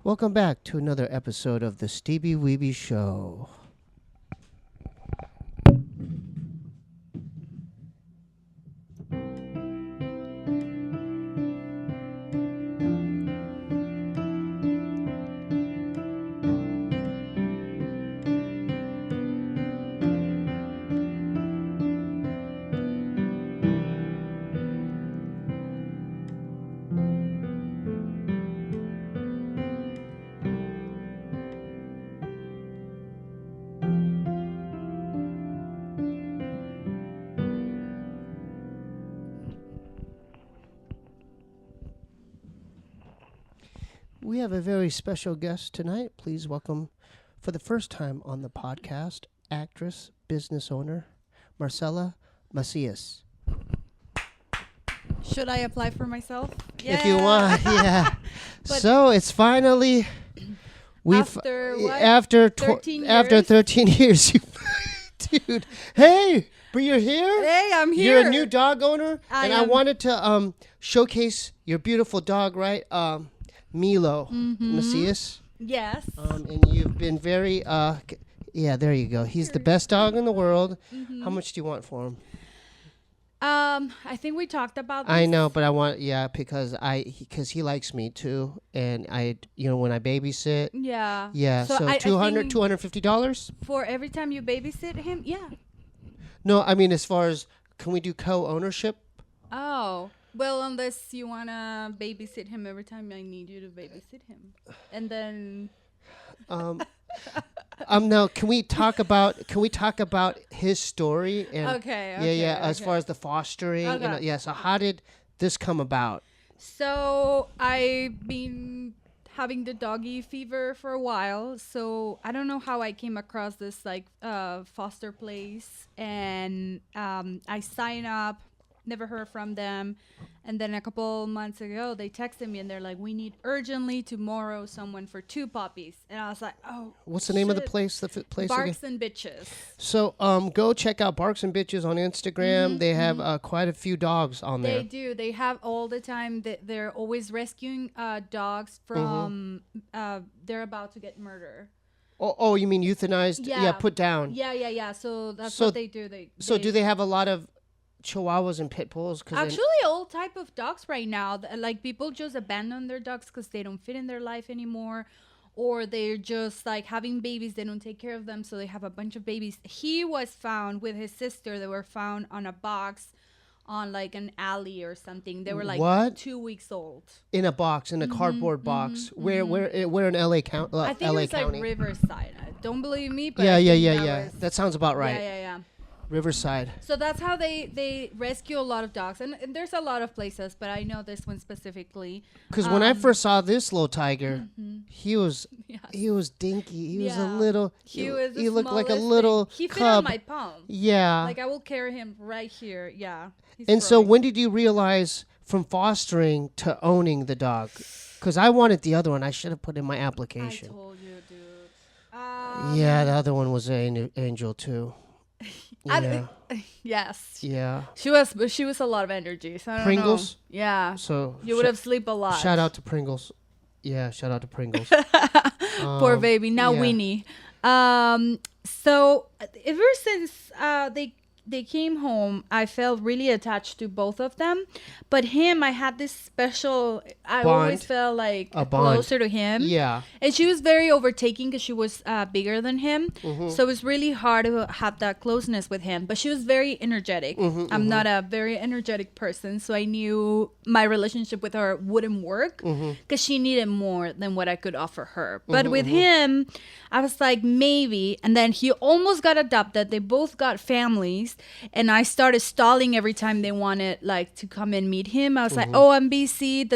Welcome back to another episode of the Steebee Weebee Show. We have a very special guest tonight. Please welcome, for the first time on the podcast, actress, business owner, Marcela Macias. Should I apply for myself? Yeah. If you want, yeah. So it's finally after 13 years. Dude, hey, but you're here. Hey, I'm here. You're a new dog owner, I wanted to showcase your beautiful dog, right? Milo Macias. Yes. And you've been very yeah, there you go. He's the best dog in the world. How much do you want for him? I think we talked about this. I know, but I want because he likes me too, and when I babysit. Yeah. Yeah, so $250 for every time you babysit him. Yeah. No, I mean as far as can we do co-ownership? Oh. Well, unless you want to babysit him every time I need you to babysit him. And then now can we talk about his story and Okay. As far as the fostering so how did this come about? So I've been having the doggy fever for a while, so I don't know how I came across this foster place, and I signed up. Never heard from them. And then a couple months ago, they texted me and they're like, we need urgently tomorrow someone for 2 puppies. And I was like, oh, what's the name of the place? Place Barks again? and Bitches. So go check out Barks and Bitches on Instagram. They have quite a few dogs on there. They do. They have all the time. They're always rescuing dogs from, they're about to get murdered. Oh, you mean euthanized? Yeah, put down. Yeah. So that's what they do. Do they have a lot of Chihuahuas and pit bulls? Actually, all type of dogs right now. Like people just abandon their dogs because they don't fit in their life anymore, or they're just like having babies. They don't take care of them, so they have a bunch of babies. He was found with his sister. They were found on a box, on like an alley or something. They were like what? 2 weeks old. In a box, in a cardboard box. Where in LA County? I think LA it was County. like Riverside. Don't believe me, but yeah. That sounds about right. Yeah. Riverside. So that's how they rescue a lot of dogs, and there's a lot of places, but I know this one specifically. Because when I first saw this little tiger, he was dinky. He was a little. He looked like a little He fit cub. on my palm. Yeah. Like I will carry him right here. Yeah. And so when did you realize from fostering to owning the dog? Because I wanted the other one. I should have put in my application. I told you, dude. Yeah, the other one was an angel too. Yeah. Yes. Yeah. She was a lot of energy. So I don't Pringles? know. Yeah. So you would have slept a lot. Shout out to Pringles. Yeah, shout out to Pringles. Poor baby. Now Winnie. So ever since they came home, I felt really attached to both of them. But him, I had this special, I always felt like closer to him. Yeah. And she was very overtaking because she was bigger than him. So it was really hard to have that closeness with him. But she was very energetic. I'm not a very energetic person. So I knew my relationship with her wouldn't work because she needed more than what I could offer her. But with him, I was like, maybe. And then he almost got adopted. They both got families. And I started stalling every time they wanted like to come and meet him. I was like, oh, I'm busy,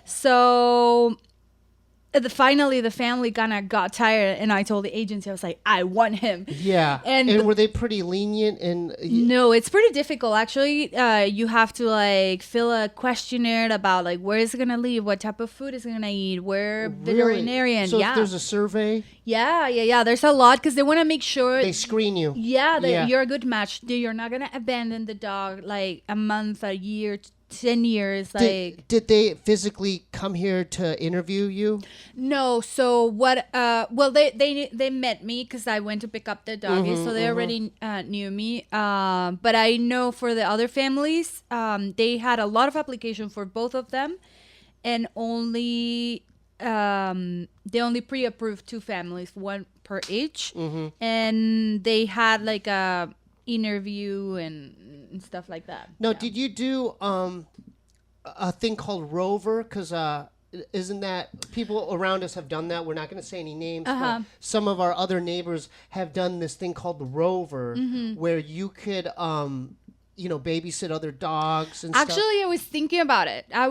So finally the family kind of got tired, and I told the agency, I was like, I want him. Yeah. And were they pretty lenient? No, it's pretty difficult actually. You have to like fill a questionnaire about like where is it gonna live, what type of food is it gonna eat, where veterinarian. So there's a survey. Yeah. There's a lot because they want to make sure they screen you. Yeah, that you're a good match. You're not gonna abandon the dog like a month, a year 10 years. Did they physically come here to interview you? No. So what? Well, they met me because I went to pick up their doggies, so they already knew me. But I know for the other families, they had a lot of application for both of them, and only they only pre-approved 2 families, 1 per each, and they had like a interview and stuff like that. No, did you do a thing called Rover? Because isn't that people around us have done that? We're not going to say any names, but some of our other neighbors have done this thing called the Rover, where you could babysit other dogs and stuff. Actually, I was thinking about it. I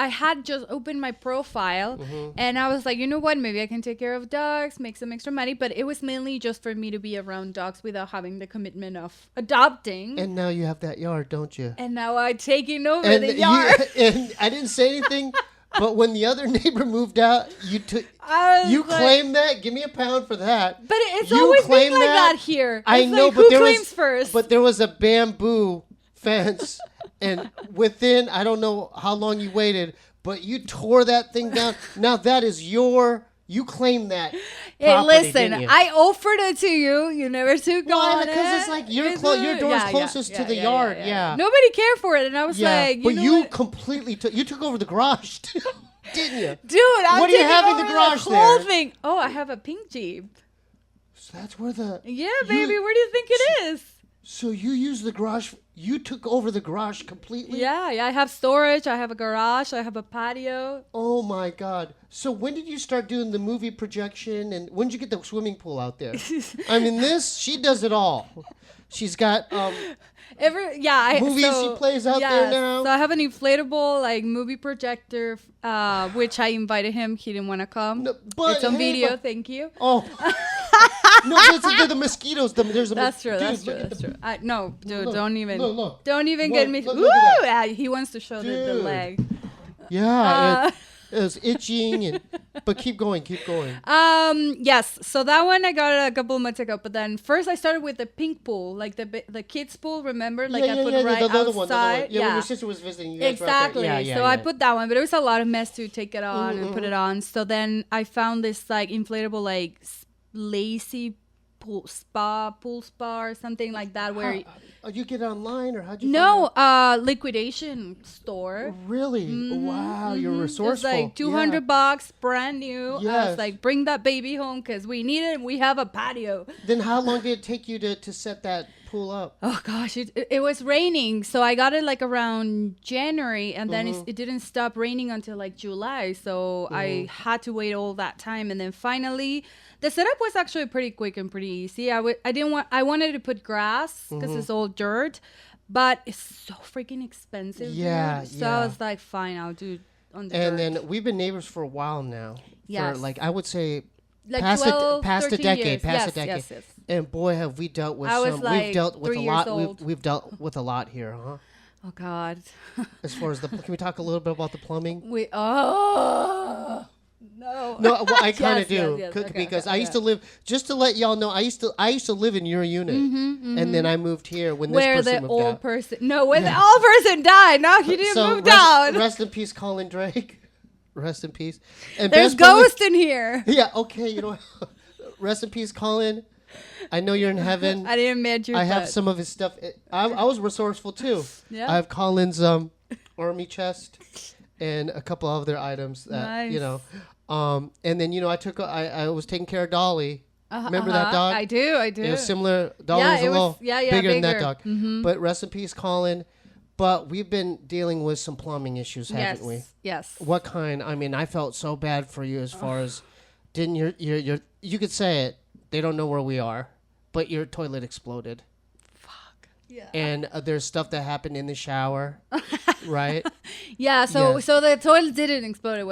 had just opened my profile and I was like, you know what? Maybe I can take care of dogs, make some extra money. But it was mainly just for me to be around dogs without having the commitment of adopting. And now you have that yard, don't you? And now I'm taking over the yard. And I didn't say anything. But when the other neighbor moved out, you claimed that. Give me a pound for that. But it's always been like that here. I know, like, but who there claims was first? But there was a bamboo fence, and within I don't know how long you waited, but you tore that thing down. Now that is you claim that. Hey, property, listen, didn't you? I offered it to you. You never took on it. Because it's like your door's closest to the yard. Yeah. Nobody cared for it, and I was like, but you what? completely took over the garage, too, didn't you? Dude, I'm what do you taking have in over the garage the whole there? thing. Oh, I have a pink Jeep. So that's where the baby. Where do you think it is? So you use the garage. You took over the garage completely? Yeah. I have storage. I have a garage. I have a patio. Oh, my God. So when did you start doing the movie projection? And when did you get the swimming pool out there? I mean, she does it all. She's got movies she plays out there now. So I have an inflatable movie projector, which I invited him. He didn't want to come. No, but, it's on video. Thank you. Oh. No, they're the mosquitoes. That's true. That's true. No, dude, look, don't even. Look. Don't even get me. Look Ooh, he wants to show the leg. Yeah, it was itching, but keep going. Yes. So that one I got a couple of months ago, but then first I started with the pink pool, like the kids pool. Remember, I put it right outside. One. Yeah, when your sister was visiting, you guys exactly. Were out there. So I put that one, but it was a lot of mess to take it on and put it on. So then I found this inflatable lazy pool spa or something like that. Where you get it online or how'd you? No, liquidation store. Really? Wow, you're resourceful. It's $200, brand new. Yes. I was like, bring that baby home because we need it. And we have a patio. Then how long did it take you to set that pool up? Oh gosh, it was raining, so I got it around January, and then it didn't stop raining until July. So I had to wait all that time, and then finally. The setup was actually pretty quick and pretty easy. I wanted to put grass because it's all dirt, but it's so freaking expensive. Yeah, dude. So I was like, fine, I'll do on the dirt. And then we've been neighbors for a while now. Yes. For I would say past 12, a decade. years. Past a decade. Yes. And boy, have we dealt with we've dealt with a lot. We've dealt with a lot here, huh? Oh God. As far as can we talk a little bit about the plumbing? No. No, well, I kind of do because I used to live. Just to let y'all know, I used to live in your unit, and then I moved here when this person moved out. When the old person died. No, he didn't move down. Rest in peace, Colin Drake. Rest in peace. And there's ghosts in here. Yeah. Okay. You know. Rest in peace, Colin. I know you're in heaven. I didn't admit you. I have some of his stuff. I was resourceful too. Yeah. I have Colin's army chest and a couple other items that and then I was taking care of Dolly. Remember that dog? I do. It was similar. Dolly was a little bigger than that dog. Mm-hmm. But rest in peace, Colin. But we've been dealing with some plumbing issues, haven't we? Yes. What kind? I mean, I felt so bad for you as far as didn't your you could say it. They don't know where we are, but your toilet exploded. Fuck. Yeah. And there's stuff that happened in the shower, right? Yeah. So the toilet didn't explode.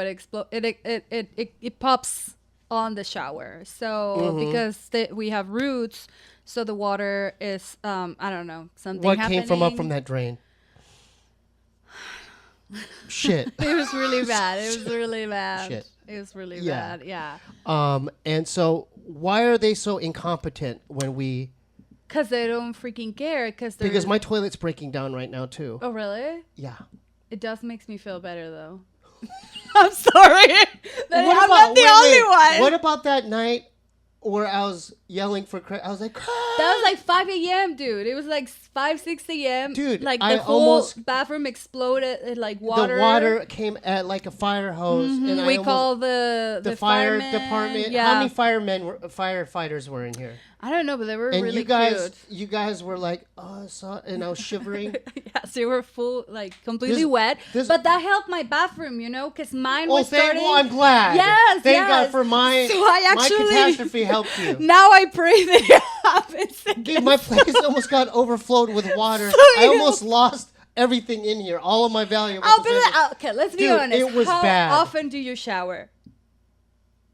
It pops on the shower. So because we have roots, so the water is I don't know something. What happening. came up from that drain? Shit. It was really bad. It was really bad. Shit. It was really bad. Yeah. And so why are they so incompetent when we? Because they don't freaking care. Because my toilet's breaking down right now too. Oh really? Yeah. It does makes me feel better though. I'm sorry. I'm not the only one. What about that night where I was yelling for Craig? I was like, Craig! That was like 5 a.m., dude. It was like 5, 6 a.m. Dude, like the whole bathroom exploded. Like water. The water came at like a fire hose. And we called the fire firemen. department. Yeah. How many firefighters were in here? I don't know, but they were and really cute. cute. You guys were like, oh, and I was shivering. Yes, they were full, like completely wet. But that helped my bathroom, because mine was starting. Well, I'm glad. Yes, Thank God for my catastrophe helped you. Now I pray that it happens again. Dude, my place almost got overflowed with water. I almost lost everything in here, all of my valuables. Okay, let's be honest. It was bad. How often do you shower?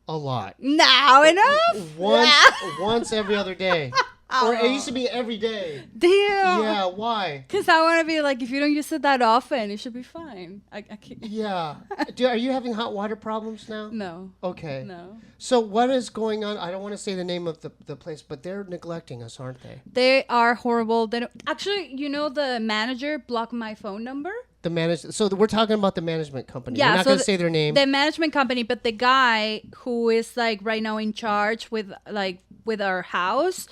A lot. Now enough? Once every other day. Or it used to be every day. Damn. Yeah, why? Because I want to be like, if you don't use it that often, it should be fine. I can't. Yeah. Are you having hot water problems now? No. Okay. No. So what is going on? I don't want to say the name of the place, but they're neglecting us, aren't they? They are horrible. They don't, actually, the manager blocked my phone number. The manager. So we're talking about the management company. Yeah, we're not going to say their name. The management company, but the guy who is like right now in charge with our house.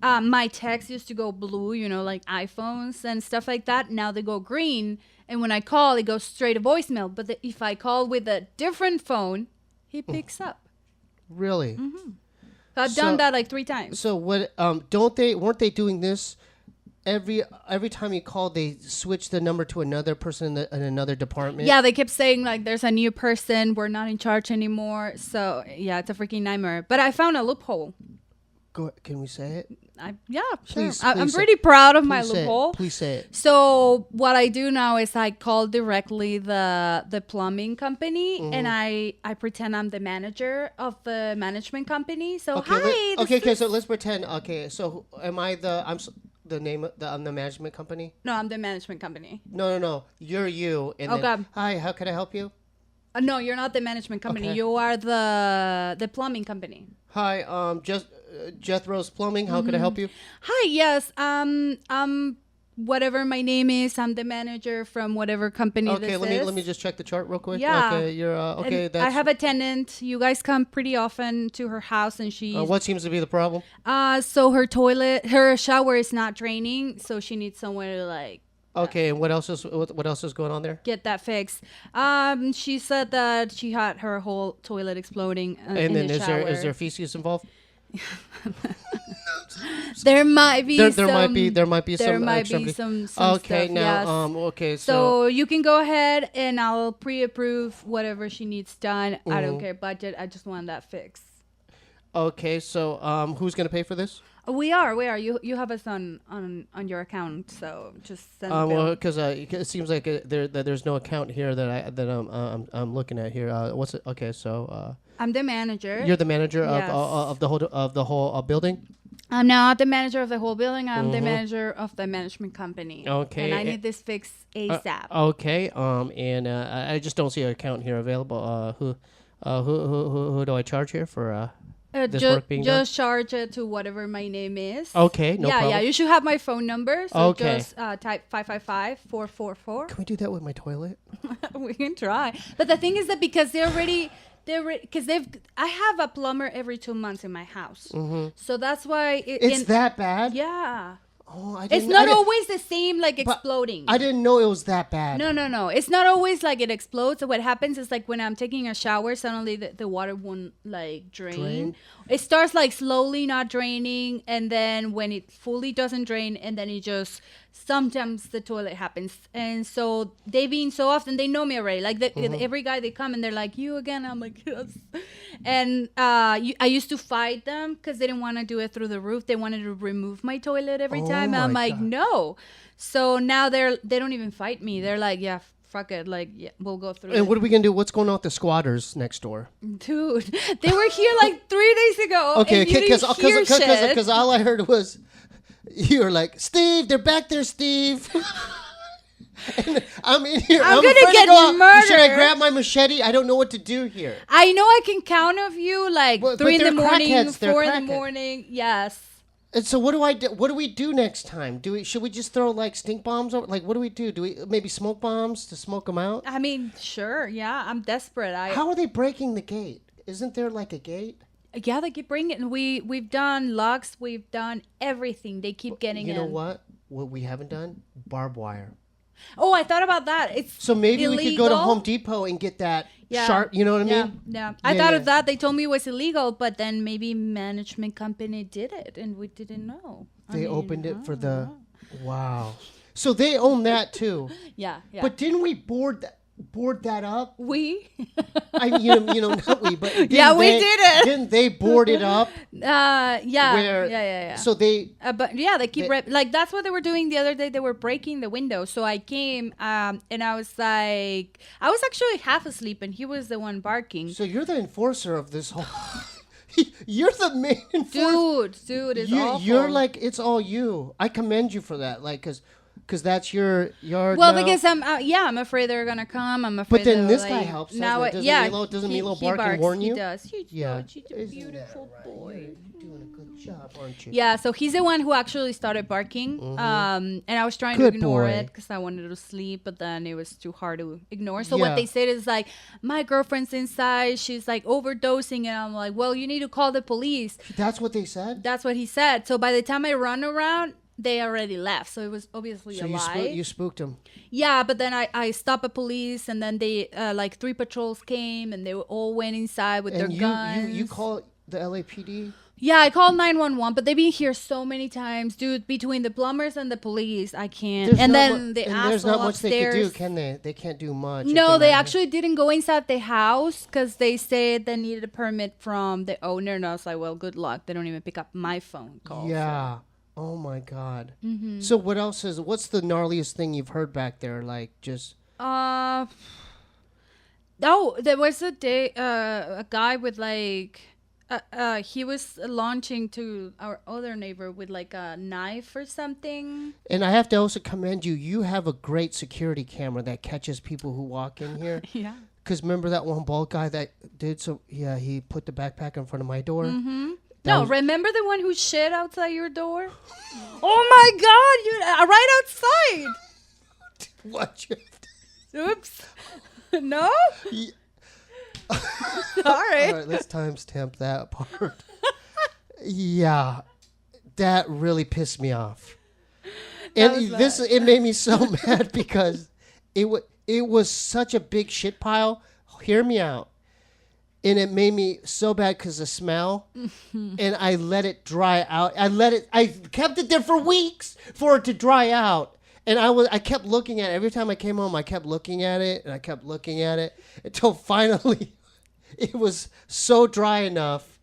My text used to go blue, like iPhones and stuff like that. Now they go green, and when I call, it goes straight to voicemail. But if I call with a different phone, he picks up. Really? Mm-hmm. So I've done that like 3 times. So what? Weren't they doing this? Every time you call, they switch the number to another person in another department. Yeah, they kept saying like, "There's a new person. We're not in charge anymore." So yeah, it's a freaking nightmare. But I found a loophole. Can we say it? Yeah, please, sure. I'm pretty proud of my say loophole. Please say it. So what I do now is I call directly the plumbing company, and I pretend I'm the manager of the management company. So So let's pretend. Okay, so am I I'm the management company? No, I'm the management company. No. You're you. And God. Hi, how can I help you? No, you're not the management company. Okay. You are the plumbing company. Hi, Jethro's Plumbing. How can I help you? Hi, yes. Whatever my name is, I'm the manager from whatever company this is. Okay, let me just check the chart real quick. Yeah. Okay, you're okay. I have a tenant. You guys come pretty often to her house, and she. What seems to be the problem? So her shower is not draining, so she needs somewhere to like. Okay, and what else is going on there? Get that fixed. She said that she had her whole toilet exploding in the shower. Is there feces involved? There might be some okay, stuff, now yes. Okay, so you can go ahead and I'll pre-approve whatever she needs done. I don't care budget. I just want that fixed. Okay, so who's gonna pay for this? We are. You have us on your account, so just send the bill. Well, because it seems like there's no account here that I'm looking at here. What's it? Okay, so I'm the manager. You're the manager yes. of the whole building. I'm not the manager of the whole building. I'm the manager of the management company. Okay, and I need this fixed ASAP. Okay, and I just don't see an account here available. Who do I charge here for? This work being done? Just charge it to whatever my name is. Okay, no problem. Yeah, you should have my phone number. So okay. Just type 555-444. Can we do that with my toilet? We can try. But the thing is that because I have a plumber every 2 months in my house. Mm-hmm. So that's why it's that bad? Yeah. Oh, it's not always the same, like exploding. I didn't know it was that bad. No. It's not always like it explodes. So what happens is like when I'm taking a shower, suddenly the water won't like drain. It starts like slowly not draining, and then when it fully doesn't drain, and then it just sometimes the toilet happens. And so they being so often, they know me already. Like every guy they come and they're like, "You again?" I'm like, "Yes." And I used to fight them because they didn't want to do it through the roof. They wanted to remove my toilet every time. And I'm like, God. No. So now they don't even fight me. They're like, yeah, fuck it. Like, yeah, we'll go through. And what are we gonna do? What's going on with the squatters next door? Dude, they were here like 3 days ago. Okay, because all I heard was you were like, "Steve, they're back there, Steve." And I'm in here. I'm gonna get murdered. Should I grab my machete? I don't know what to do here. I know I can count of you like 3 in the morning, 4 in the morning. Yes. And so what do I do? What do we do next time? Should we just throw like stink bombs over? Like, what do we do? Do we maybe smoke bombs to smoke them out? I mean, sure. Yeah, I'm desperate. How are they breaking the gate? Isn't there like a gate? Yeah, they keep bringing it. We've done locks. We've done everything. They keep getting in. You know what? What we haven't done? Barbed wire. Oh, I thought about that. It's so maybe illegal. We could go to Home Depot and get that sharp. You know what I mean? Yeah. I thought of that. They told me it was illegal, but then maybe management company did it, and we didn't know. They opened it for the. Wow. So they own that too. Yeah. But didn't we board that up? We? Not we, but we did it. Didn't they board it up? Yeah. So they. But yeah, they keep like that's what they were doing the other day. They were breaking the window. So I came and I was like, I was actually half asleep, and he was the one barking. So you're the enforcer of this whole. You're the main enforcer. Dude, it's awful. You're like, it's all you. I commend you for that, like, because that's your yard. Well, now. because I'm afraid they're gonna come. I'm afraid. But then this guy helps. Now, doesn't Milo bark and warn you? He does. He's a beautiful boy. You're doing a good job, aren't you? Yeah. So he's the one who actually started barking. And I was trying to ignore it because I wanted to sleep, but then it was too hard to ignore. So what they said is like, my girlfriend's inside. She's like overdosing, and I'm like, well, you need to call the police. That's what they said. That's what he said. So by the time I run around, they already left, so it was obviously a lie. You spooked them. Yeah, but then I stopped the police, and then they like 3 patrols came, and they all went inside with their guns. You call the LAPD? Yeah, I called 911, but they've been here so many times, dude. Between the plumbers and the police, I can't. There's not much they can do, can they? They can't do much. No, they actually didn't go inside the house because they said they needed a permit from the owner, and I was like, well, good luck. They don't even pick up my phone call. Yeah. So. Oh my God. Mm-hmm. So what's the gnarliest thing you've heard back there? Like just. There was a day, a guy with like, he was launching to our other neighbor with like a knife or something. And I have to also commend you. You have a great security camera that catches people who walk in here. Yeah. Because remember that one bald guy that did he put the backpack in front of my door. Mm-hmm. Remember the one who shit outside your door? Oh my God! You right outside. What? Oops. No. Yeah. Sorry. All right, let's timestamp that part. Yeah, that really pissed me off, it made me so mad because it was such a big shit pile. Hear me out. And it made me so bad because the smell. And I let it dry out. I kept it there for weeks for it to dry out. And I kept looking at it. Every time I came home, I kept looking at it. And I kept looking at it. Until finally, it was so dry enough.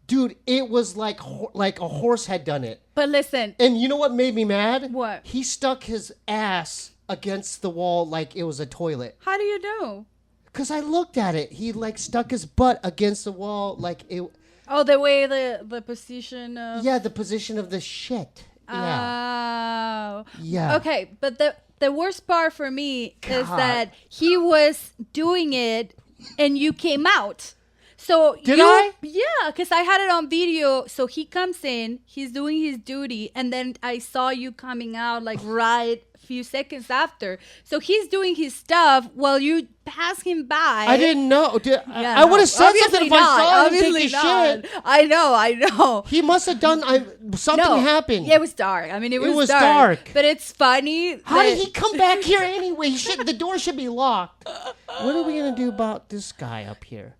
Dude, it was like a horse had done it. But listen. And you know what made me mad? What? He stuck his ass against the wall like it was a toilet. How do you know? Because I looked at it. He like stuck his butt against the wall like it. Oh, the way the position of... Yeah, the position of the shit. Yeah. Yeah. Okay, but the worst part for me is that he was doing it and you came out. So Did I? Yeah, because I had it on video. So he comes in, he's doing his duty, and then I saw you coming out like right few seconds after. So he's doing his stuff while you pass him by. I didn't know. I would have said something if I saw him take his shit. I know. He must have done something happened. Yeah, it was dark. I mean, it was dark. But it's funny. How did he come back here anyway? The door should be locked. What are we gonna do about this guy up here?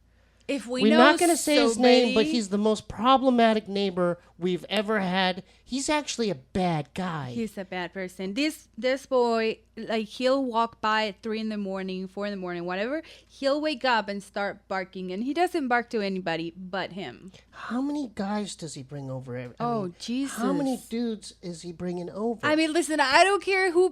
If We're not going to say his name, but he's the most problematic neighbor we've ever had. He's actually a bad guy. He's a bad person. This boy, like, he'll walk by at 3 in the morning, 4 in the morning, whatever. He'll wake up and start barking, and he doesn't bark to anybody but him. How many guys does he bring over? Jesus. How many dudes is he bringing over? I mean, listen, I don't care who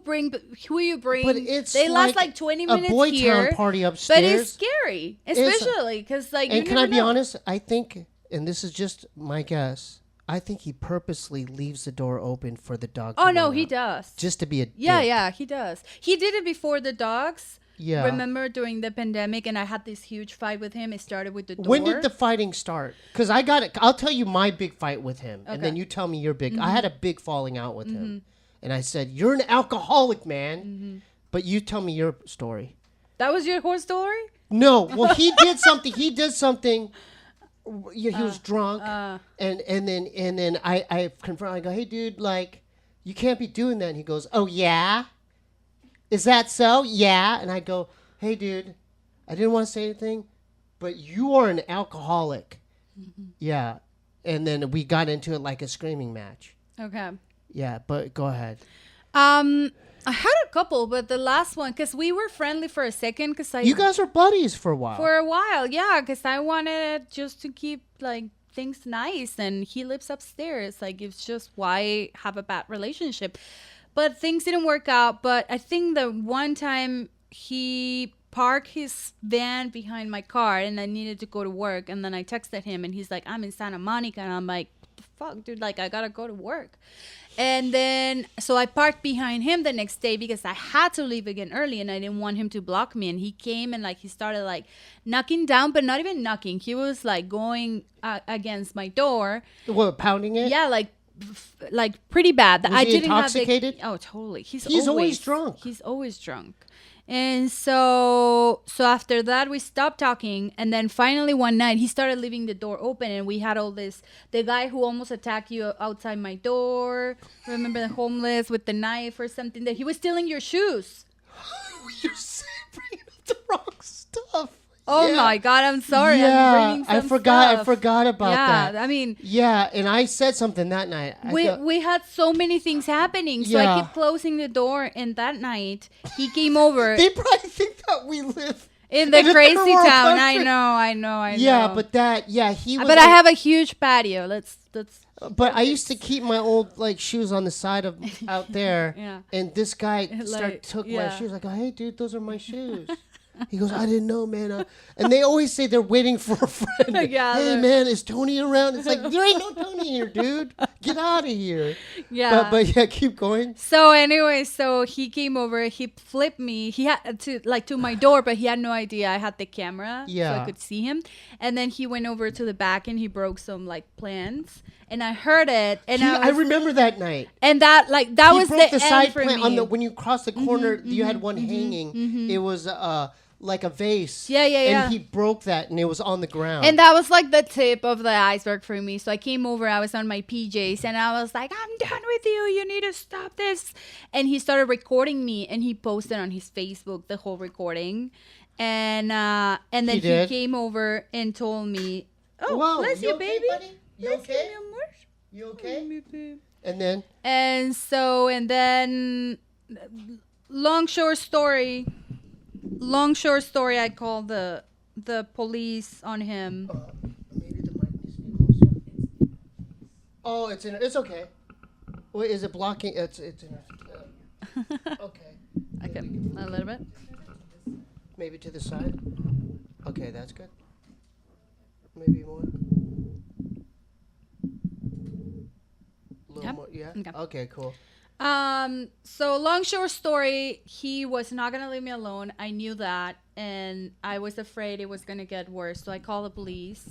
you bring. But they last like 20 minutes a boy here. Town party upstairs. But it's scary, especially because like. And can I be honest? I think, and this is just my guess, I think he purposely leaves the door open for the dog. Oh no, he does. Just to be a yeah, he does. He did it before the dogs. Yeah. Remember during the pandemic, and I had this huge fight with him. It started with the door. When did the fighting start? Because I got it. I'll tell you my big fight with him, and then you tell me your big. I had a big falling out with him, and I said, "You're an alcoholic, man." But you tell me your story. That was your whole story? No. Well, he did something. He did something. He was drunk, and then I confront. I go, "Hey, dude, like, you can't be doing that." And he goes, "Oh yeah, is that so? Yeah." And I go, "Hey, dude, I didn't want to say anything, but you are an alcoholic." Yeah, and then we got into it like a screaming match. Okay. Yeah, but go ahead. I had a couple, but the last one, because we were friendly for a second, You guys were buddies for a while. For a while, yeah, because I wanted just to keep like things nice, and he lives upstairs. Like, it's just why have a bad relationship. But things didn't work out. But I think the one time he parked his van behind my car, and I needed to go to work, and then I texted him, and he's like, "I'm in Santa Monica," and I'm like, "Fuck, dude, like, I gotta go to work." And then, so I parked behind him the next day because I had to leave again early and I didn't want him to block me. And he came and like, he started like knocking down, but not even knocking. He was like going against my door. What, pounding it? Yeah, like pretty bad. Was he intoxicated? Oh, totally. He's always drunk. He's always drunk. And so after that, we stopped talking. And then finally one night, he started leaving the door open. And we had all this, the guy who almost attacked you outside my door. Remember the homeless with the knife or something? That he was stealing your shoes. You're bringing up the wrong stuff. Oh my God, I'm sorry. Yeah, I'm bringing some I stuff. forgot about that. Yeah, I mean. Yeah, and I said something that night. We had so many things happening. So I kept closing the door, and that night he came over. They probably think that we live in the crazy town. Country. I know. Yeah, but he was. But I have a huge patio. Let's. But I used to keep my old like shoes on the side of out there. Yeah. And this guy took my shoes. I go, "Hey, dude, those are my shoes." He goes, "I didn't know, man." And they always say they're waiting for a friend. Yeah, hey, man, is Tony around? It's like, there ain't no Tony here, dude. Get out of here. Yeah. But yeah, keep going. So anyway, so he came over. He flipped me. He had to my door, but he had no idea I had the camera. Yeah. So I could see him. And then he went over to the back and he broke some like plants. And I heard it. And I remember that night. And that was the end side for plant me. when you crossed the corner, you had one hanging. It was like a vase. Yeah. And he broke that, and it was on the ground. And that was like the tip of the iceberg for me. So I came over, I was on my PJs, and I was like, "I'm done with you. You need to stop this." And he started recording me, and he posted on his Facebook the whole recording. And then he came over and told me, "Oh, whoa, bless you, okay, baby. Buddy? You okay? You okay?" And then? And then, long short story, I called the police on him. Maybe the mic needs to be closer. Oh, it's okay. Wait, is it blocking? It's okay. Okay, a little bit. Maybe to the side. Okay, that's good. Maybe more. A little more. Yeah. Okay, cool. So long short story, he was not gonna leave me alone. I knew that, and I was afraid it was gonna get worse. So I called the police,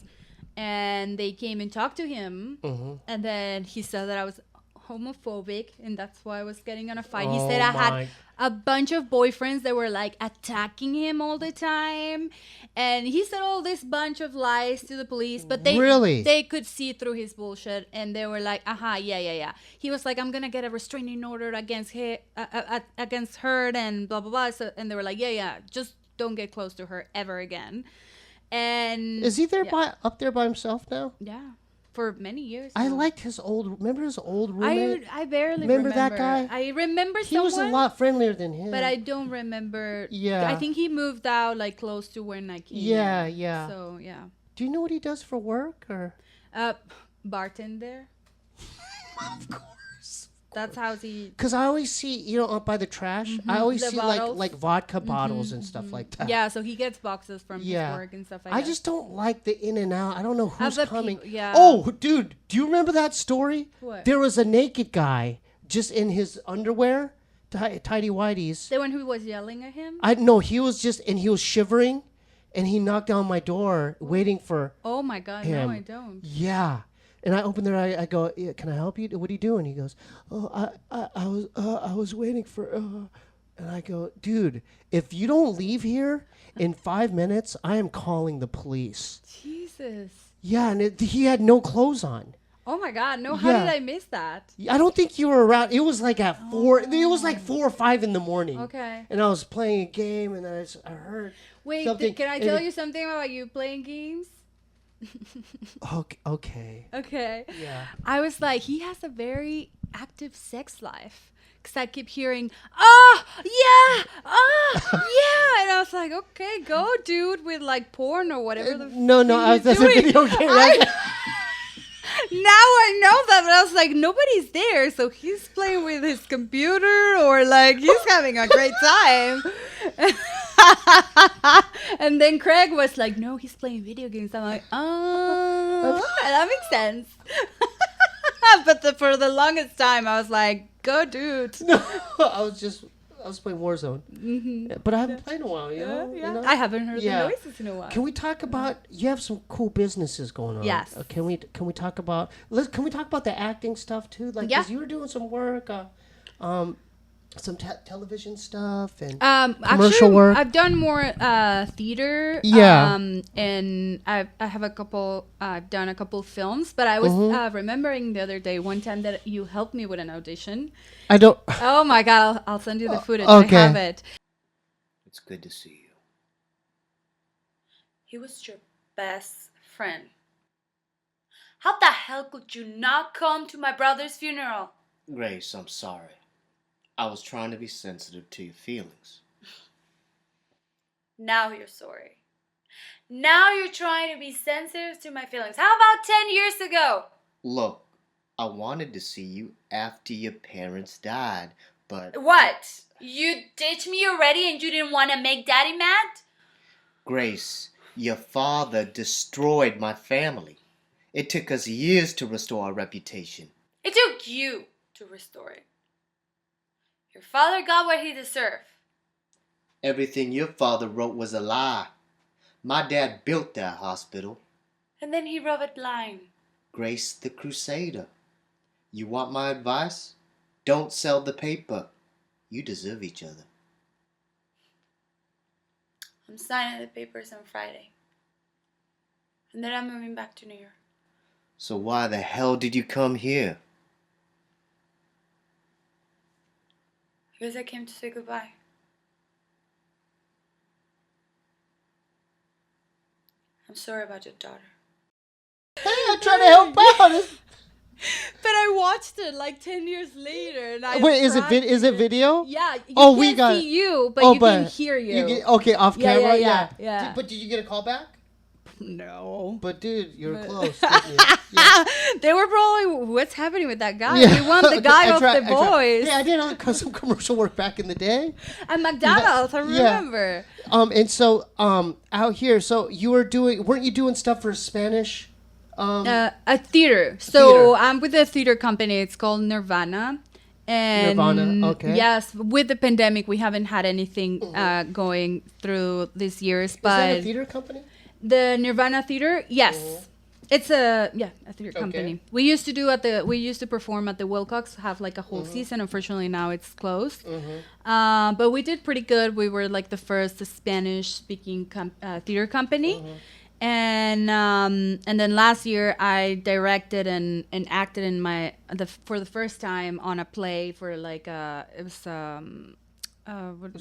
and they came and talked to him. And then he said that I was homophobic, and that's why I was getting in a fight. He said I had a bunch of boyfriends that were like attacking him all the time, and he said all this bunch of lies to the police, but they could see through his bullshit, and they were like, yeah. He was like, "I'm gonna get a restraining order against her and blah blah blah." So, and they were like, yeah, just don't get close to her ever again. And is he there up there by himself now? Yeah. For many years. I liked his remember his old roommate? I barely remember that guy? I remember he was a lot friendlier than him. But I don't remember. Yeah. I think he moved out like close to when I came. Yeah. So, yeah. Do you know what he does for work or? Bartender. Of course. That's how he. Because I always see, up by the trash, I always see like vodka bottles and stuff like that. Yeah, so he gets boxes from his work and stuff like that. I just don't like the in and out. I don't know who's coming. Yeah. Oh, dude, do you remember that story? What? There was a naked guy just in his underwear tidy whities. The one who was yelling at him? No, he was shivering, and he knocked down my door waiting for Oh my God, him. no, I don't. Yeah. And I opened the door. I go, yeah, can I help you? What are you doing? He goes, oh, I was waiting for, and I go, dude, if you don't leave here in 5 minutes, I am calling the police. Jesus. Yeah, and he had no clothes on. Oh my God, no, how did I miss that? I don't think you were around. It was like at 4, it was like 4 or 5 in the morning. Okay. And I was playing a game, and I heard Wait, something. can I tell you something about you playing games? Okay. Okay. Yeah. I was like, he has a very active sex life. Because I keep hearing, oh, yeah, oh, yeah. And I was like, okay, go, dude, with like porn or whatever the No, that's a video game. Now I know that, but I was like, nobody's there, so he's playing with his computer or like he's having a great time. And then Craig was like, no, he's playing video games. I'm like, oh, that makes sense. But for the longest time, I was like, go, dude. No, I was playing Warzone. Mm-hmm. But I haven't played in a while, you know? Yeah. You know? I haven't heard the noises in a while. Can we talk about, you have some cool businesses going on. Yes. Can we talk about, can we talk about the acting stuff too? Like, because you were doing some work, some television stuff and commercial work. I've done more theater. Yeah. And I have a couple. I've done a couple films, but I was remembering the other day one time that you helped me with an audition. I don't. Oh my God! I'll send you the footage. Okay. I have it. It's good to see you. He was your best friend. How the hell could you not come to my brother's funeral? Grace, I'm sorry. I was trying to be sensitive to your feelings. Now you're sorry. Now you're trying to be sensitive to my feelings. How about 10 years ago? Look, I wanted to see you after your parents died, but... What? You ditched me already and you didn't want to make Daddy mad? Grace, your father destroyed my family. It took us years to restore our reputation. It took you to restore it. Your father got what he deserved. Everything your father wrote was a lie. My dad built that hospital. And then he robbed it blind. Grace the Crusader. You want my advice? Don't sell the paper. You deserve each other. I'm signing the papers on Friday. And then I'm moving back to New York. So why the hell did you come here? Because I came to say goodbye. I'm sorry about your daughter. Hey, I'm trying to help out. But I watched it like 10 years later. And I Wait, is it video? Yeah. You we can't got see you, but you can hear you. Okay, off camera? Yeah. But did you get a call back? No. But dude, you're close. Didn't you? Yeah. They were probably, what's happening with that guy? We want the guy off The Boys. Yeah, I did some commercial work back in the day. At McDonald's, I remember. And so out here, so weren't you doing stuff for Spanish? A theater. So I'm with a theater company. It's called Nirvana. And Nirvana, okay. Yes, with the pandemic, we haven't had anything going through these years. But is that a theater company? The Nirvana Theater, yes. It's a theater company. We used to perform at the Wilcox, have like a whole season. Unfortunately, now it's closed. But we did pretty good. We were like the first Spanish-speaking theater company. And then last year I directed and acted in for the first time on a play for like it was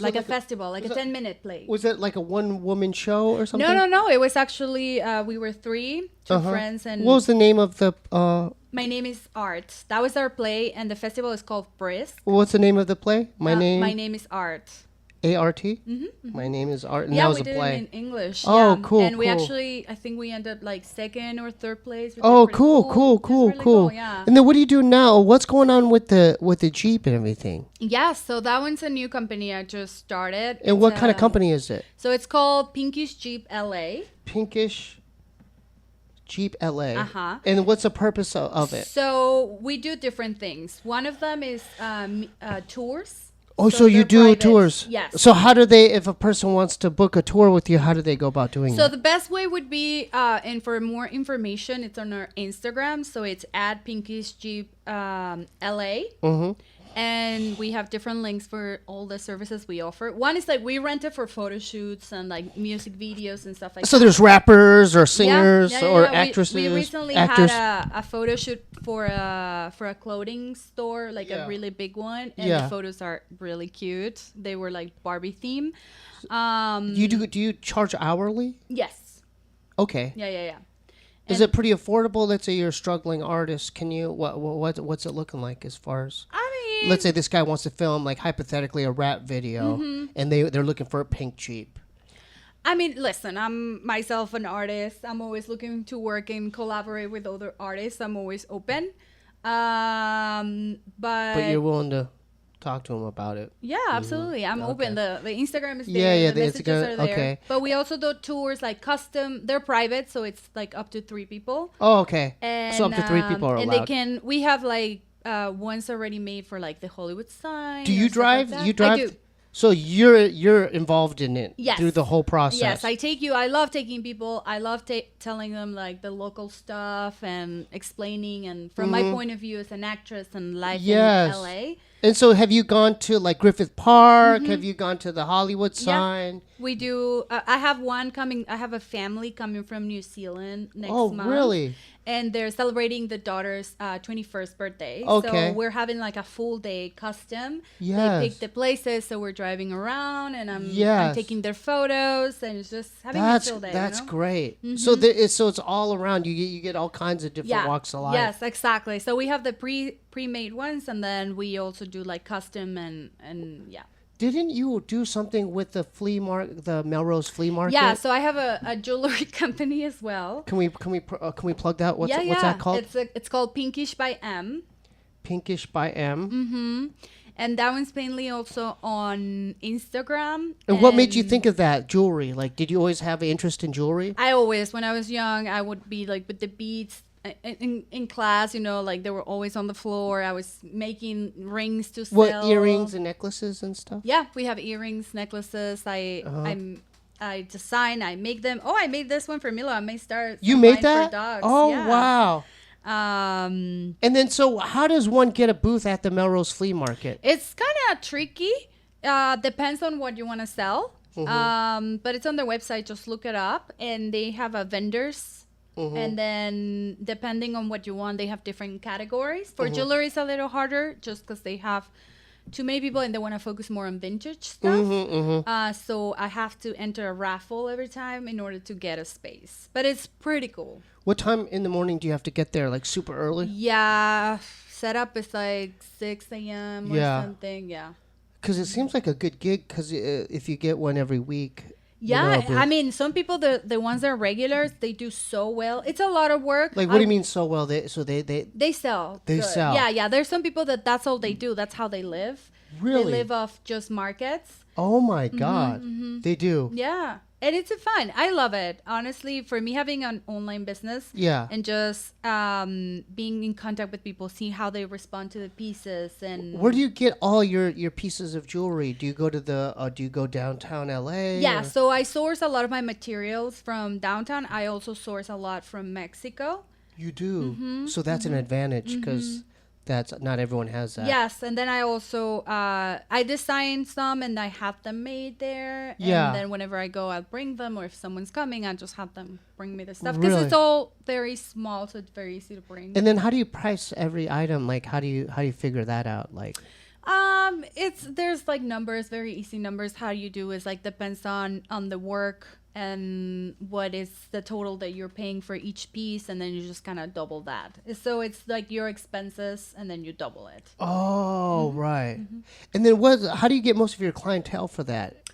like a festival, like a 10-minute play. Was it like a one-woman show or something? No. It was actually we were two friends. And what was the name of the? My name is Art. That was our play, and the festival is called Brisk. What's the name of the play? My name is Art. A-R-T? My name is Art, and yeah, that was we a did play. It in English. Oh, cool. And we actually, I think we ended up like second or third place. Oh, cool. Yeah. And then what do you do now? What's going on with the Jeep and everything? Yeah, so that one's a new company I just started. And what kind of company is it? So it's called Pinkish Jeep LA. Pinkish Jeep LA. And what's the purpose of it? So we do different things. One of them is tours. Oh, so you they're do private. tours? Yes. So how do they, if a person wants to book a tour with you, how do they go about doing So that? the best way would be, and for more information, it's on our Instagram. So it's at Pinkish Jeep LA. And we have different links for all the services we offer. One is like we rent it for photo shoots and like music videos and stuff like that. So there's rappers or singers or actresses. We recently actors. had a photo shoot for a clothing store, like a really big one, and the photos are really cute. They were like Barbie theme. Do you charge hourly? Yes. Okay. Yeah. Is it pretty affordable? Let's say you're a struggling artist. Can you what's it looking like as far as? I mean, Let's say this guy wants to film like hypothetically a rap video, and they're looking for a pink Jeep. I mean, listen, I'm myself an artist. I'm always looking to work and collaborate with other artists. I'm always open. But you're willing to talk to him about it. Yeah, absolutely. I'm open. The Instagram is there. Yeah, the messages Instagram, are there. okay. But we also do tours like custom. They're private, so it's like up to 3 people. Oh, okay. And, so up to 3 people are and allowed. we have like ones already made for like the Hollywood sign. Do you drive? Like You drive? I do. So you're involved in it through the whole process. Yes, I love taking people. I love telling them like the local stuff and explaining. And from my point of view as an actress and life in LA. And so have you gone to like Griffith Park? Have you gone to the Hollywood sign? We do. I have one coming. I have a family coming from New Zealand next month. Oh, really? And they're celebrating the daughter's 21st birthday. Okay. So we're having like a full day custom. Yes. They pick the places, so we're driving around, and I'm taking their photos, and it's just having a chill day. That's you know? great. So so it's all around. You get all kinds of different walks of life. Yes, exactly. So we have the pre-made ones, and then we also do like custom and yeah. Didn't you do something with the the Melrose flea market? Yeah, so I have a jewelry company as well. Can we plug that? What's that called? It's called Pinkish by M. Pinkish by M. And that one's mainly also on Instagram. And what made you think of that jewelry? Like, did you always have an interest in jewelry? I always, when I was young, I would be like with the beads in class, you know, like they were always on the floor. I was making rings to sell. What, earrings and necklaces and stuff? Yeah, we have earrings, necklaces. I design, I make them. Oh, I made this one for Milo. I may start. You made that? For dogs. Oh, yeah. wow. And then, so how does one get a booth at the Melrose Flea Market? It's kind of tricky. Depends on what you want to sell. But it's on their website. Just look it up, and they have vendors. And then depending on what you want, they have different categories. For jewelry, it's a little harder just because they have too many people and they want to focus more on vintage stuff. So I have to enter a raffle every time in order to get a space. But it's pretty cool. What time in the morning do you have to get there? Like super early? Yeah. Setup is like 6 a.m. or something. Yeah. Because it seems like a good gig because if you get one every week. Yeah, I mean, some people, the ones that are regulars, they do so well. It's a lot of work. Like, what do you mean so well? They sell. They sell. Yeah. There's some people that's all they do. That's how they live. Really? They live off just markets. Oh my God, they do. Yeah, and it's fun. I love it. Honestly, for me, having an online business. Yeah. And just being in contact with people, see how they respond to the pieces, and where do you get all your pieces of jewelry? Do you go to do you go downtown LA? Yeah, so I source a lot of my materials from downtown. I also source a lot from Mexico. You do. So that's an advantage because that's not everyone has that. Yes, and then I also I design some and I have them made there. Yeah. And then whenever I go, I'll bring them, or if someone's coming, I just have them bring me the stuff because it's all very small, so it's very easy to bring. And then how do you price every item? Like how do you figure that out? Like there's like numbers, very easy numbers. How you do is like depends on the work and what is the total that you're paying for each piece, and then you just kind of double that. So it's like your expenses and then you double it. Oh, right. And then how do you get most of your clientele for that?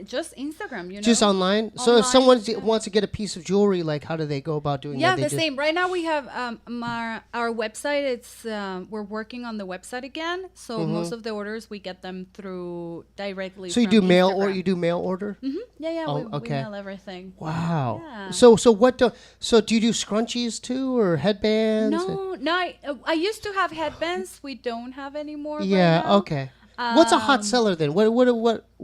Just Instagram, Just online? So if someone wants to get a piece of jewelry, like how do they go about doing that? Yeah, the same. Right now we have our website. It's we're working on the website again. So most of the orders we get them through directly. So you do mail or you do mail order? Mm-hmm. Yeah. Oh, we mail everything. Wow. Yeah. So do you do scrunchies too or headbands? No. I used to have headbands. We don't have anymore. Yeah. Right now. Okay. What's a hot seller then? What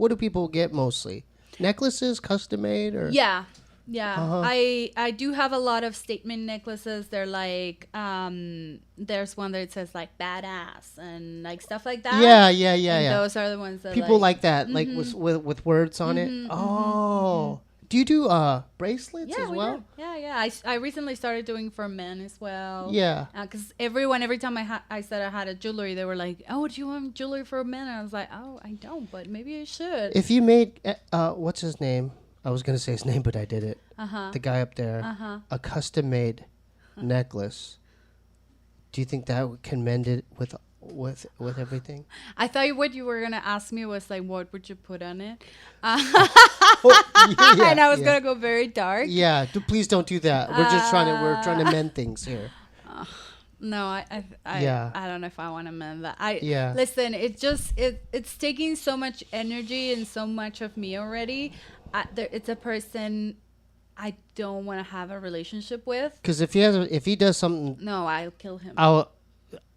do people get mostly? Necklaces, custom made, or yeah. I do have a lot of statement necklaces. They're like there's one that says like badass and like stuff like that. Yeah. Those are the ones that people like that, like with words on it. Oh. Do you do bracelets as well? Yeah. I recently started doing for men as well. Yeah. Because every time I said I had a jewelry, they were like, "Oh, do you want jewelry for men?" And I was like, "Oh, I don't, but maybe I should." If you made what's his name? I was gonna say his name, but I did it. The guy up there, a custom made necklace. Do you think that can mend it with everything? I thought what you were gonna ask me was like, what would you put on it? And I was gonna go very dark. Yeah, please don't do that. We're trying to mend things here. No, I don't know if I want to mend that. Listen, it's taking so much energy and so much of me already. It's a person I don't want to have a relationship with. Because if he does something, no, I'll kill him.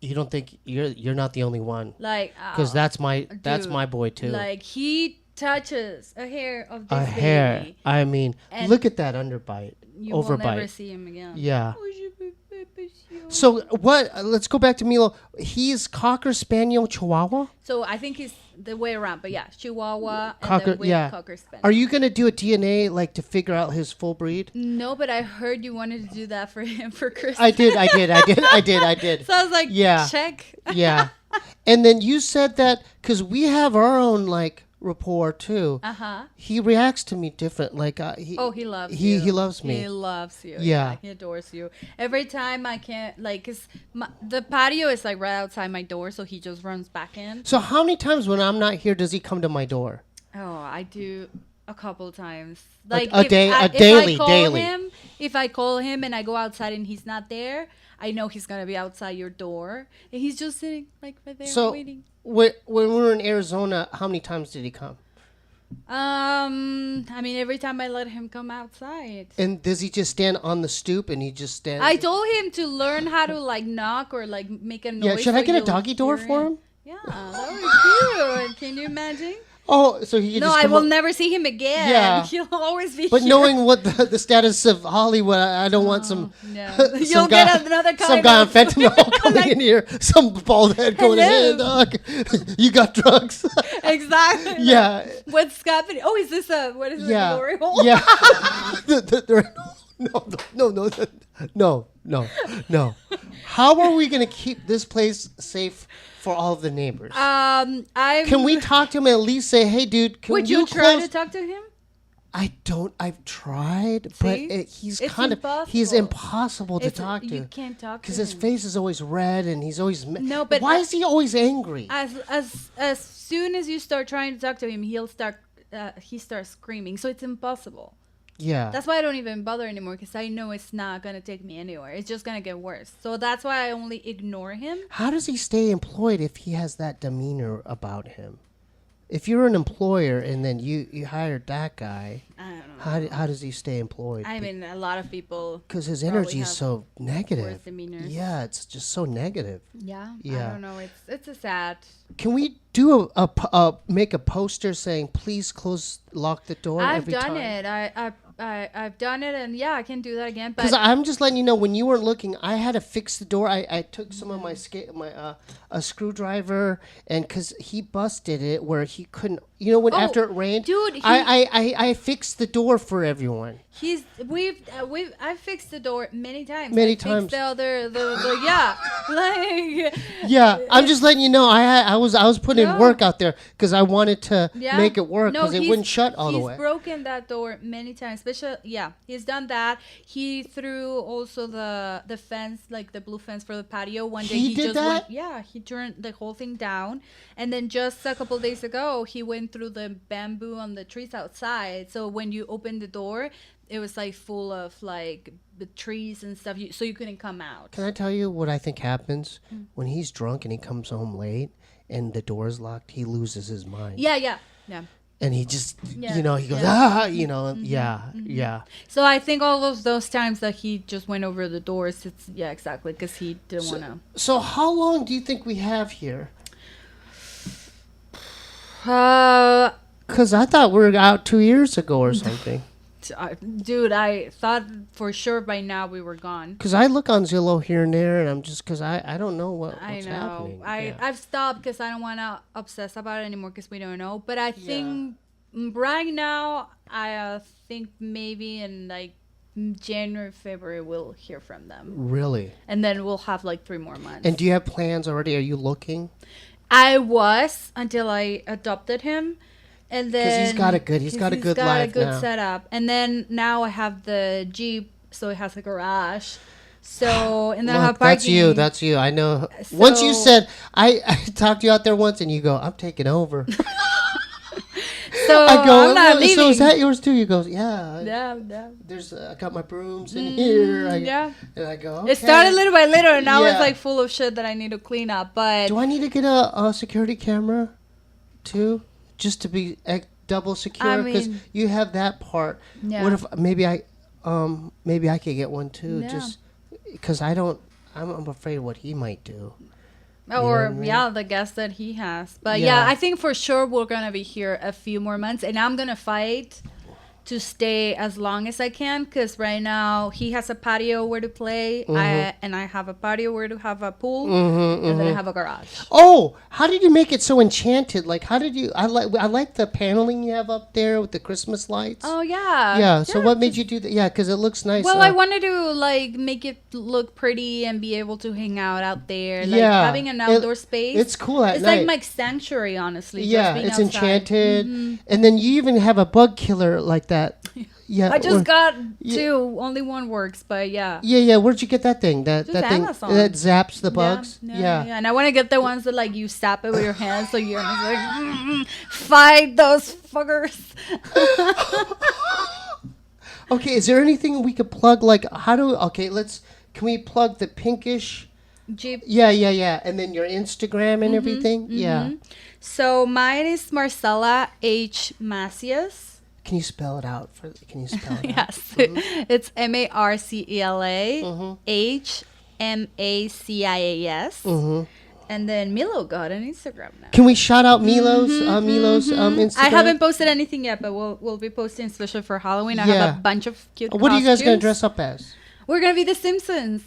You don't think you're not the only one? Like, because that's my boy too. Like he touches a hair of this baby. Hair. I mean, look at that underbite. You will never see him again. Yeah. So what? Let's go back to Milo. He's Cocker Spaniel Chihuahua. So I think he's the way around, but yeah, Chihuahua Cocker, and then Cocker Spaniel. Are you gonna do a DNA like to figure out his full breed? No, but I heard you wanted to do that for him for Christmas. I did. So I was like, check. Yeah. And then you said that because we have our own like rapport too. He reacts to me different. Like he loves you. He loves me. He loves you. Yeah. He adores you. Every time I can't cause the patio is like right outside my door, so he just runs back in. So how many times when I'm not here does he come to my door? Oh, I do a couple times. Like daily. If I call him and I go outside and he's not there, I know he's gonna be outside your door, and he's just sitting like right there waiting. When we were in Arizona, how many times did he come? I mean, every time I let him come outside. And does he just stand on the stoop and he just stands? I told him to learn how to like knock or like make a noise. Yeah, should I get a doggy door for him? Yeah, that would be cute. Can you imagine? Oh, so he No, I will never see him again. Yeah. He'll always be But here. knowing what the status of Hollywood, I don't want some... No. You'll get another kind some guy on fentanyl coming in here. Some bald head going, hey, dog, you got drugs. Exactly. Yeah. What's happening? Oh, is this what is this, a glory hole? Yeah. No. How are we going to keep this place safe for all of the neighbors? Can we talk to him and at least say, hey, dude, would you try to talk to him? I've tried, but he's impossible to talk to. You can't talk to him. Because his face is always red and he's always... No, but... Why is he always angry? As soon as you start trying to talk to him, he starts screaming. So it's impossible. Yeah. That's why I don't even bother anymore, because I know it's not going to take me anywhere. It's just going to get worse. So that's why I only ignore him. How does he stay employed if he has that demeanor about him? If you're an employer and then you hired that guy, I don't know. How does he stay employed? I mean, a lot of people... Because his energy is so negative. Worse demeanors. Yeah, it's just so negative. Yeah. I don't know. It's a sad... Can we make a poster saying, please lock the door every time? I've done it. I've done it, and yeah, I can do that again. Because I'm just letting you know, when you weren't looking, I had to fix the door. I took some of my a screwdriver, and because he busted it where he couldn't, after it rained, dude, I fixed the door for everyone. I've fixed the door many times. Times. Yeah, I'm just letting you know. I was putting in work out there because I wanted to make it work because it wouldn't shut all the way. He's broken that door many times. He's done that. He threw also the fence, like the blue fence for the patio. One day he turned the whole thing down, and then just a couple days ago he went went through the bamboo on the trees outside. So when you opened the door, it was like full of like the trees and stuff. So you couldn't come out. Can I tell you what I think happens when he's drunk and he comes home late and the door is locked? He loses his mind. Yeah. And he just, Yeah, he goes, yeah. So I think all of those times that he just went over the doors, it's exactly because he didn't want to. So how long do you think we have here? Because I thought we were out 2 years ago or something. Dude, I thought for sure by now we were gone. Because I look on Zillow here and there, and I'm just, because I don't know what's happening. I've stopped because I don't want to obsess about it anymore because we don't know. But I think right now, I think maybe in like January, February, we'll hear from them. Really? And then we'll have like 3 more months. And do you have plans already? Are you looking? I was until I adopted him. And then because he's got a good life now. Setup, and then now I have the Jeep, so it has a garage. So and then I have parking. That's you. I know. So, once you said I talked you out there once, and you go, "I'm taking over." So I go, I'm not leaving. So is that yours too? You go, yeah. Yeah. There's I got my brooms in here. And I go. Okay. It started little by little, and now it's like full of shit that I need to clean up. But do I need to get a security camera too? Just to be double secure, because you have that part. Yeah. What if maybe I could get one too? Yeah. Just because I'm afraid what he might do. Or the guest that he has. But I think for sure we're gonna be here a few more months, and I'm gonna fight to stay as long as I can, because right now he has a patio where to play, and I have a patio where to have a pool, and then I have a garage. Oh, how did you make it so enchanted? Like, how did you? I like the paneling you have up there with the Christmas lights. Oh yeah. Yeah. So what made you do that? Yeah, because it looks nice. Well, I wanted to like make it look pretty and be able to hang out out there. Like having an outdoor space. It's cool at night. It's like my sanctuary, honestly. Yeah, just being it's outside. Enchanted, and then you even have a bug killer like that. Yeah, I just got 2. Only one works, but yeah. Yeah. Where'd you get that thing? That Amazon. thing that zaps the bugs. Yeah. And I want to get the ones that like you zap it with your hands, so you're just like fight those fuckers. Okay, is there anything we could plug? Like, can we plug the pinkish Jeep? Yeah, and then your Instagram and everything. Yeah. So mine is Marcela H Macias. Can you spell it out? Yes. It's Marcela HMACIAS. And then Milo got an Instagram now. Can we shout out Milo's Instagram? I haven't posted anything yet, but we'll be posting especially for Halloween. I have a bunch of cute What are you guys going to dress up as? We're going to be the Simpsons.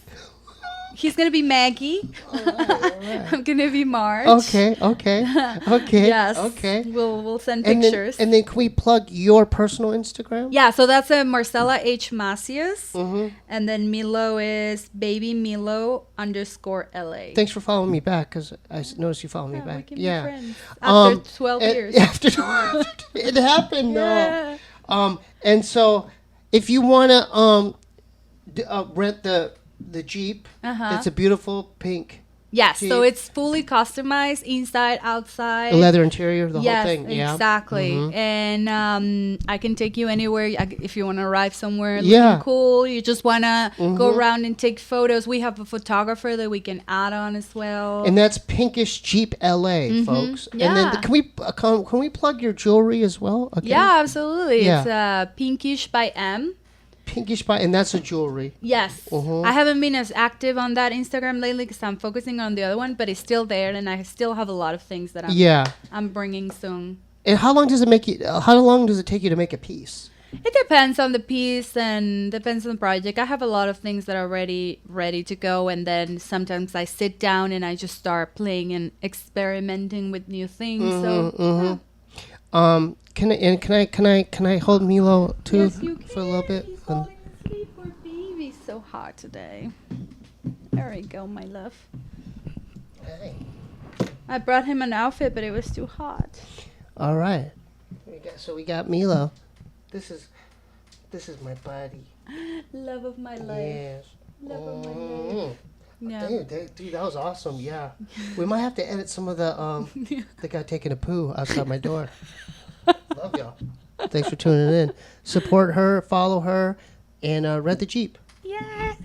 He's going to be Maggie. All right. I'm going to be Marge. Okay. Yes. Okay. We'll send pictures. And then can we plug your personal Instagram? Yeah, so that's a Marcela H Macias. And then Milo is baby Milo _LA. Thanks for following me back, because I noticed you followed me back. We can be friends. After 12 years. After 12 it happened, though. And so if you want to rent the Jeep. It's a beautiful pink. Yes, Jeep. So it's fully customized inside, outside. The leather interior, the whole thing. Yes, exactly. And I can take you anywhere if you want to arrive somewhere looking cool. You just want to go around and take photos. We have a photographer that we can add on as well. And that's Pinkish Jeep LA, folks. Yeah. And then can we plug your jewelry as well? Okay. Yeah, absolutely. Yeah. It's Pinkish by M. Pinkish by, and that's a jewelry. Yes. I haven't been as active on that Instagram lately because I'm focusing on the other one, but it's still there, and I still have a lot of things that I'm bringing soon. And how long does it take you to make a piece? It depends on the piece and depends on the project. I have a lot of things that are ready to go, and then sometimes I sit down and I just start playing and experimenting with new things. Can I hold Milo too? Yes, you can. For a little bit? He's falling asleep. Poor baby's so hot today. There we go, my love. Hey. I brought him an outfit, but it was too hot. All right. We got Milo. This is my buddy. Love of my life. Yes. Love of my life. Yeah. Dude, that was awesome. Yeah, we might have to edit some of the guy taking a poo outside my door. Love y'all. Thanks for tuning in. Support her, follow her, and rent the Jeep. Yes.